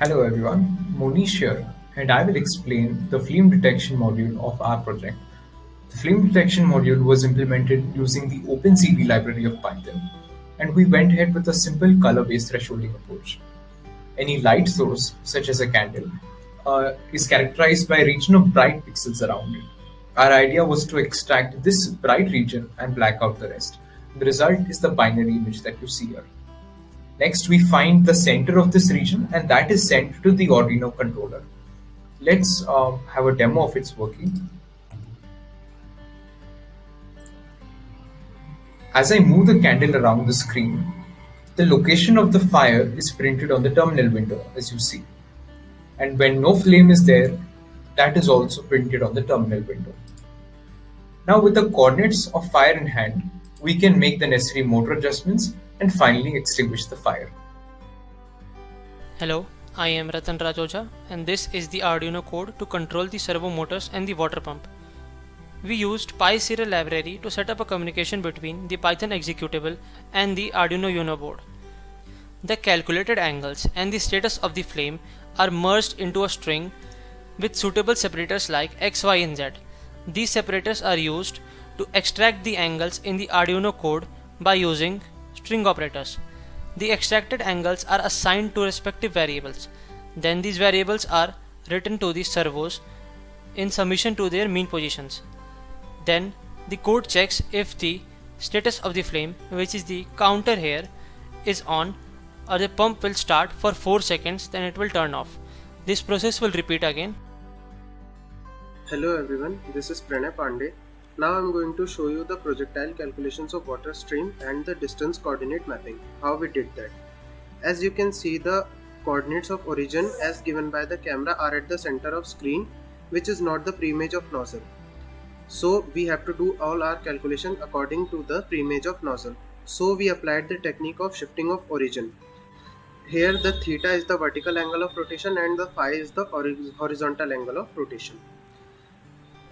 Hello everyone, Monish here, and I will explain the flame detection module of our project. The flame detection module was implemented using the OpenCV library of Python, and we went ahead with a simple color-based thresholding approach. Any light source, such as a candle, is characterized by a region of bright pixels around it. Our idea was to extract this bright region and black out the rest. The result is the binary image that you see here. Next, we find the center of this region, and that is sent to the Arduino controller. Let's have a demo of its working. As I move the candle around the screen, the location of the fire is printed on the terminal window, as you see. And when no flame is there, that is also printed on the terminal window. Now, with the coordinates of fire in hand, we can make the necessary motor adjustments and finally extinguish the fire. Hello, I am Ratan Rajoja and this is the Arduino code to control the servo motors and the water pump. We used PySerial library to set up a communication between the Python executable and the Arduino Uno board. The calculated angles and the status of the flame are merged into a string with suitable separators like X, Y and Z. These separators are used to extract the angles in the Arduino code by using string operators. The extracted angles are assigned to respective variables. Then these variables are written to the servos in submission to their mean positions. Then the code checks if the status of the flame, which is the counter here, is on, or the pump will start for 4 seconds, then it will turn off. This process will repeat again. Hello everyone, this is Pranay Pandey. Now I'm going to show you the projectile calculations of water stream and the distance coordinate mapping, how we did that. As you can see, the coordinates of origin as given by the camera are at the center of screen, which is not the preimage of nozzle. So we have to do all our calculation according to the preimage of nozzle. So we applied the technique of shifting of origin. Here the theta is the vertical angle of rotation and the phi is the horizontal angle of rotation.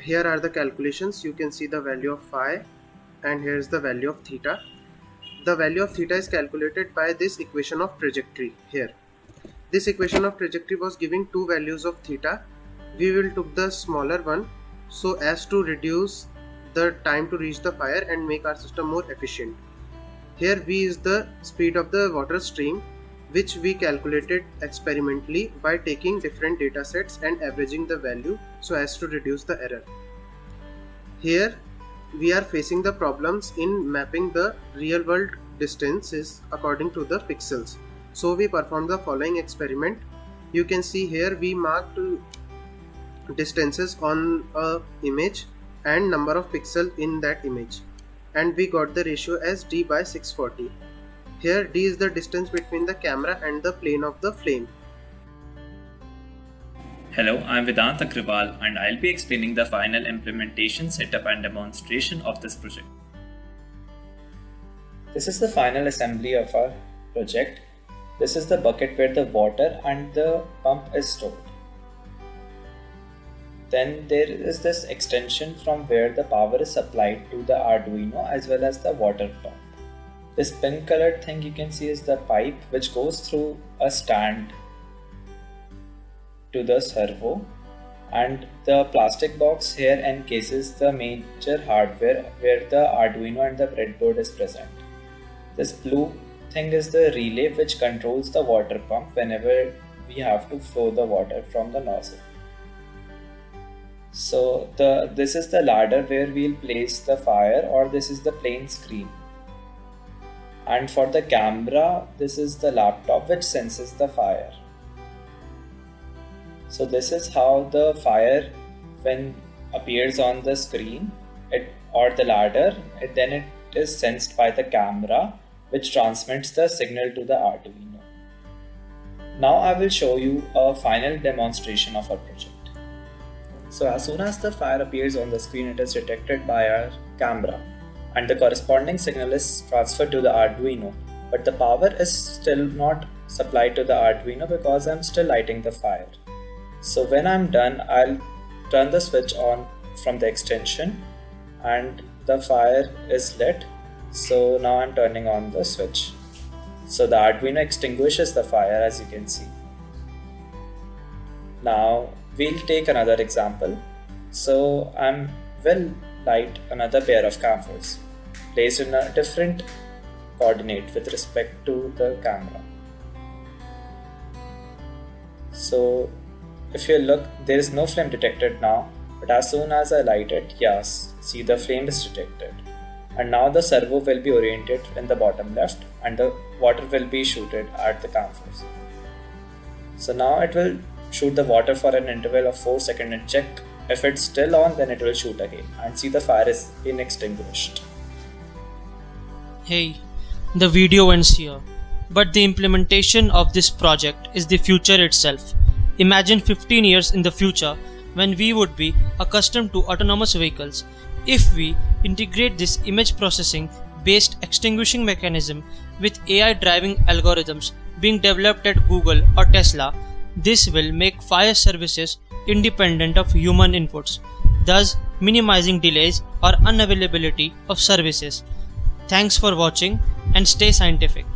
Here are the calculations. You can see the value of phi and here is the value of theta. The value of theta is calculated by this equation of trajectory here. This equation of trajectory was giving two values of theta. We will took the smaller one so as to reduce the time to reach the fire and make our system more efficient. Here V is the speed of the water stream, which we calculated experimentally by taking different data sets and averaging the value so as to reduce the error. Here we are facing the problems in mapping the real world distances according to the pixels. So we performed the following experiment. You can see here we marked distances on a image and number of pixels in that image, and we got the ratio as D by 640. Here D is the distance between the camera and the plane of the flame. Hello, I'm Vedant Agrawal and I'll be explaining the final implementation, setup and demonstration of this project. This is the final assembly of our project. This is the bucket where the water and the pump is stored. Then there is this extension from where the power is supplied to the Arduino as well as the water pump. This pink colored thing you can see is the pipe which goes through a stand to the servo, and the plastic box here encases the major hardware where the Arduino and the breadboard is present. This blue thing is the relay which controls the water pump whenever we have to flow the water from the nozzle. So this is the ladder where we'll place the fire, or this is the plain screen. And for the camera, this is the laptop which senses the fire. So this is how the fire, when appears on the screen or the ladder, then it is sensed by the camera, which transmits the signal to the Arduino. Now I will show you a final demonstration of our project. So as soon as the fire appears on the screen, it is detected by our camera and the corresponding signal is transferred to the Arduino, but the power is still not supplied to the Arduino because I'm still lighting the fire. So when I'm done, I'll turn the switch on from the extension and the fire is lit. So now I'm turning on the switch. So the Arduino extinguishes the fire, as you can see. Now we'll take another example. So will light another pair of cameras placed in a different coordinate with respect to the camera. So if you look, there is no flame detected now, but as soon as I light it, yes, see the flame is detected. And now the servo will be oriented in the bottom left and the water will be shooted at the cameras. So now it will shoot the water for an interval of 4 seconds and check. If it's still on, then it will shoot again and see the fire is extinguished. Hey, the video ends here. But the implementation of this project is the future itself. Imagine 15 years in the future when we would be accustomed to autonomous vehicles. If we integrate this image processing based extinguishing mechanism with AI driving algorithms being developed at Google or Tesla, this will make fire services independent of human inputs, thus minimizing delays or unavailability of services. Thanks for watching and stay scientific.